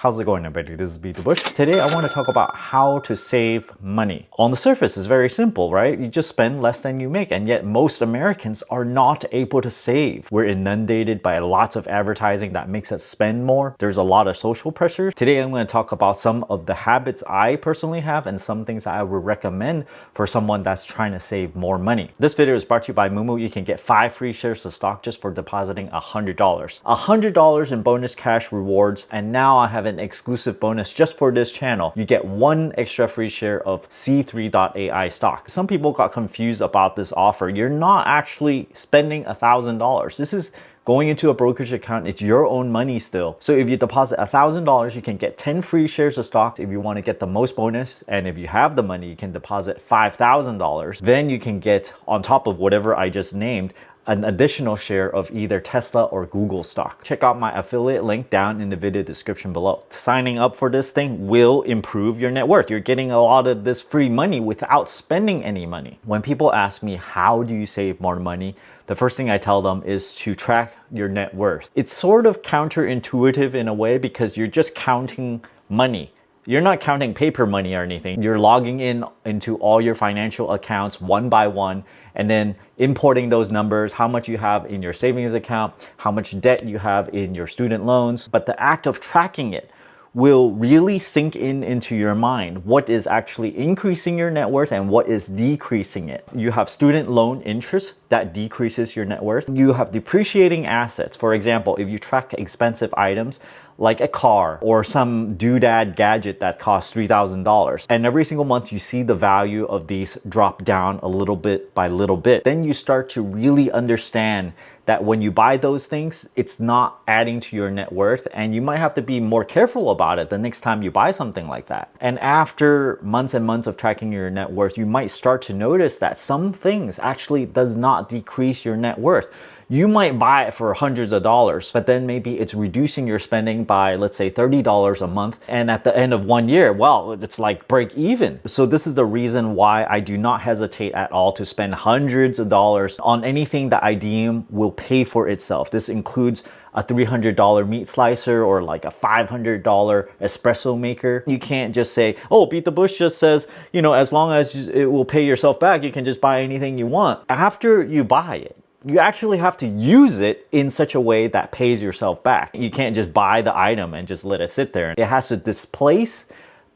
How's it going, everybody? This is BeatTheBush. Today I want to talk about how to save money. On the surface, it's very simple, right? You just spend less than you make, and yet most Americans are not able to save. We're inundated by lots of advertising that makes us spend more. There's a lot of social pressures. Today I'm going to talk about some of the habits I personally have and some things that I would recommend for someone that's trying to save more money. This video is brought to you by Moomoo. You can get 5 free shares of stock just for depositing $100. $100 in bonus cash rewards, and now I have an exclusive bonus just for this channel. You get 1 extra free share of C3.ai stock. Some people got confused about this offer. You're not actually spending $1,000. This is going into a brokerage account. It's your own money still. So if you deposit $1,000, you can get 10 free shares of stock if you want to get the most bonus. And if you have the money, you can deposit $5,000. Then you can get, on top of whatever I just named, an additional share of either Tesla or Google stock. Check out my affiliate link down in the video description below. Signing up for this thing will improve your net worth. You're getting a lot of this free money without spending any money. When people ask me, how do you save more money? The first thing I tell them is to track your net worth. It's sort of counterintuitive in a way because you're just counting money. You're not counting paper money or anything. You're logging into all your financial accounts one by one and then importing those numbers, how much you have in your savings account, how much debt you have in your student loans. But the act of tracking it will really sink into your mind what is actually increasing your net worth and what is decreasing it. You have student loan interest that decreases your net worth. You have depreciating assets. For example, if you track expensive items like a car or some doodad gadget that costs $3,000, and every single month you see the value of these drop down a little bit by little bit, then you start to really understand that when you buy those things, it's not adding to your net worth, and you might have to be more careful about it the next time you buy something like that. And after months and months of tracking your net worth, you might start to notice that some things actually does not decrease your net worth. You might buy it for hundreds of dollars, but then maybe it's reducing your spending by, let's say, $30 a month. And at the end of 1 year, well, it's like break even. So this is the reason why I do not hesitate at all to spend hundreds of dollars on anything that I deem will pay for itself. This includes a $300 meat slicer or like a $500 espresso maker. You can't just say, oh, BeatTheBush just says, you know, as long as it will pay yourself back, you can just buy anything you want. After you buy it, you actually have to use it in such a way that pays yourself back. You can't just buy the item and just let it sit there. It has to displace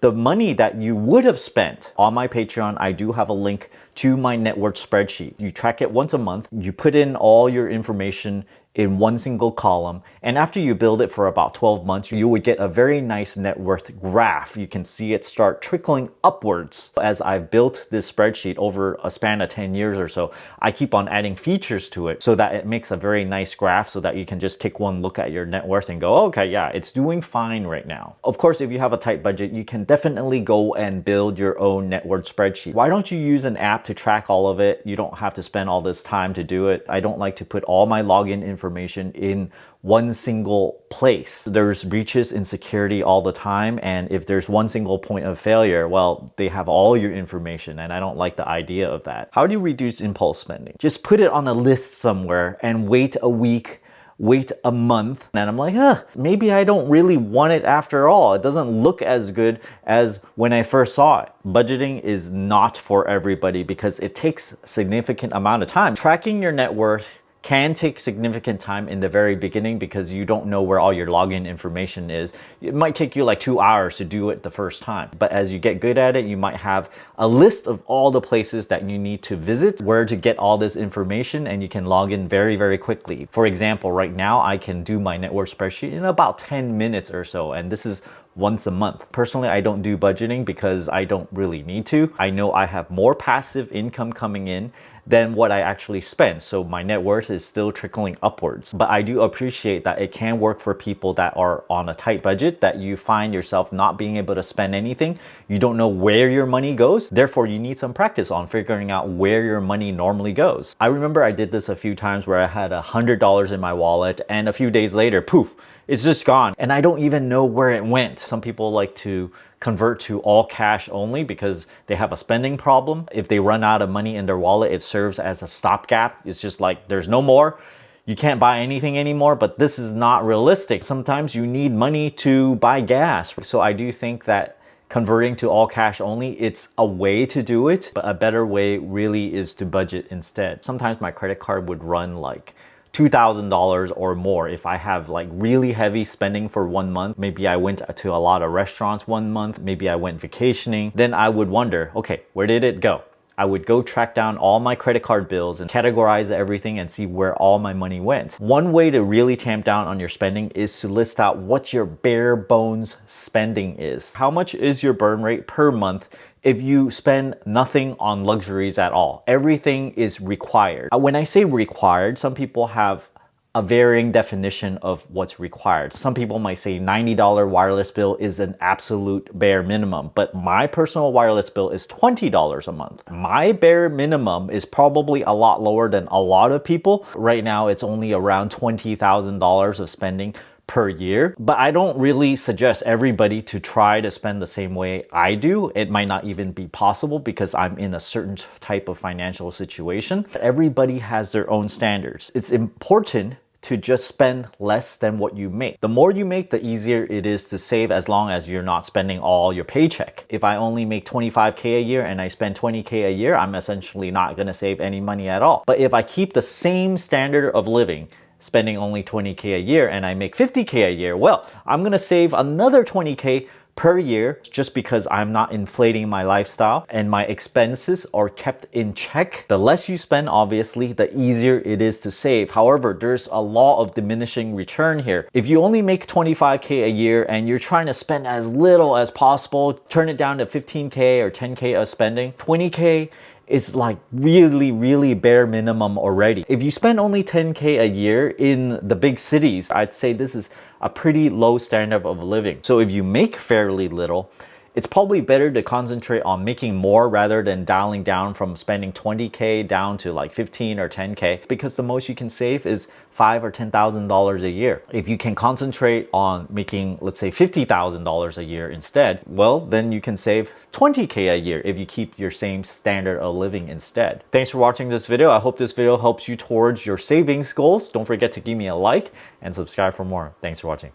the money that you would have spent. On my Patreon, I do have a link to my net worth spreadsheet. You track it once a month. You put in all your information in one single column, and after you build it for about 12 months, you would get a very nice net worth graph. You can see it start trickling upwards. As I've built this spreadsheet over a span of 10 years or so, I keep on adding features to it so that it makes a very nice graph so that you can just take one look at your net worth and go, okay, yeah, it's doing fine right now. Of course, if you have a tight budget, you can definitely go and build your own net worth spreadsheet. Why don't you use an app to track all of it? You don't have to spend all this time to do it. I don't like to put all my login information in one single place. There's breaches in security all the time, and if there's one single point of failure, well, they have all your information, and I don't like the idea of that. How do you reduce impulse spending? Just put it on a list somewhere and wait a week, wait a month, and I'm like, maybe I don't really want it after all. It doesn't look as good as when I first saw it. Budgeting is not for everybody because it takes a significant amount of time. Tracking your net worth can take significant time in the very beginning because you don't know where all your login information is. It might take you like 2 hours to do it the first time. But as you get good at it, you might have a list of all the places that you need to visit, where to get all this information, and you can log in very, very quickly. For example, right now, I can do my net worth spreadsheet in about 10 minutes or so, and this is once a month. Personally, I don't do budgeting because I don't really need to. I know I have more passive income coming in than what I actually spend. So my net worth is still trickling upwards. But I do appreciate that it can work for people that are on a tight budget, that you find yourself not being able to spend anything. You don't know where your money goes. Therefore, you need some practice on figuring out where your money normally goes. I remember I did this a few times where I had $100 in my wallet, and a few days later, poof, it's just gone. And I don't even know where it went. Some people like to convert to all cash only because they have a spending problem. If they run out of money in their wallet, it serves as a stopgap. It's just like, there's no more. you can't buy anything anymore, but this is not realistic. Sometimes you need money to buy gas. So I do think that converting to all cash only, it's a way to do it, but a better way really is to budget instead. Sometimes my credit card would run like $2,000 or more if I have like really heavy spending for 1 month. Maybe I went to a lot of restaurants 1 month, maybe I went vacationing. Then I would wonder, okay, where did it go? I would go track down all my credit card bills and categorize everything and see where all my money went. One way to really tamp down on your spending is to list out what your bare bones spending is. How much is your burn rate per month if you spend nothing on luxuries at all? Everything is required. When I say required, some people have a varying definition of what's required. Some people might say $90 wireless bill is an absolute bare minimum, but my personal wireless bill is $20 a month. My bare minimum is probably a lot lower than a lot of people. Right now, it's only around $20,000 of spending per year, but I don't really suggest everybody to try to spend the same way I do. It might not even be possible because I'm in a certain type of financial situation. Everybody has their own standards. It's important to just spend less than what you make. The more you make, the easier it is to save as long as you're not spending all your paycheck. If I only make 25K a year and I spend 20K a year, I'm essentially not gonna save any money at all. But if I keep the same standard of living, spending only 20K a year and I make 50K a year, well, I'm gonna save another 20K per year just because I'm not inflating my lifestyle and my expenses are kept in check. The less you spend, obviously, the easier it is to save. However, there's a law of diminishing return here. If you only make 25K a year and you're trying to spend as little as possible, turn it down to 15K or 10K of spending, 20K is like really bare minimum already. If you spend only 10K a year in the big cities, I'd say this is a pretty low standard of living. So if you make fairly little, it's probably better to concentrate on making more rather than dialing down from spending 20K down to like 15 or 10K, because the most you can save is $5,000 or $10,000 a year. If you can concentrate on making, let's say, $50,000 a year instead, well, then you can save 20K a year if you keep your same standard of living instead. Thanks for watching this video. I hope this video helps you towards your savings goals. Don't forget to give me a like and subscribe for more. Thanks for watching.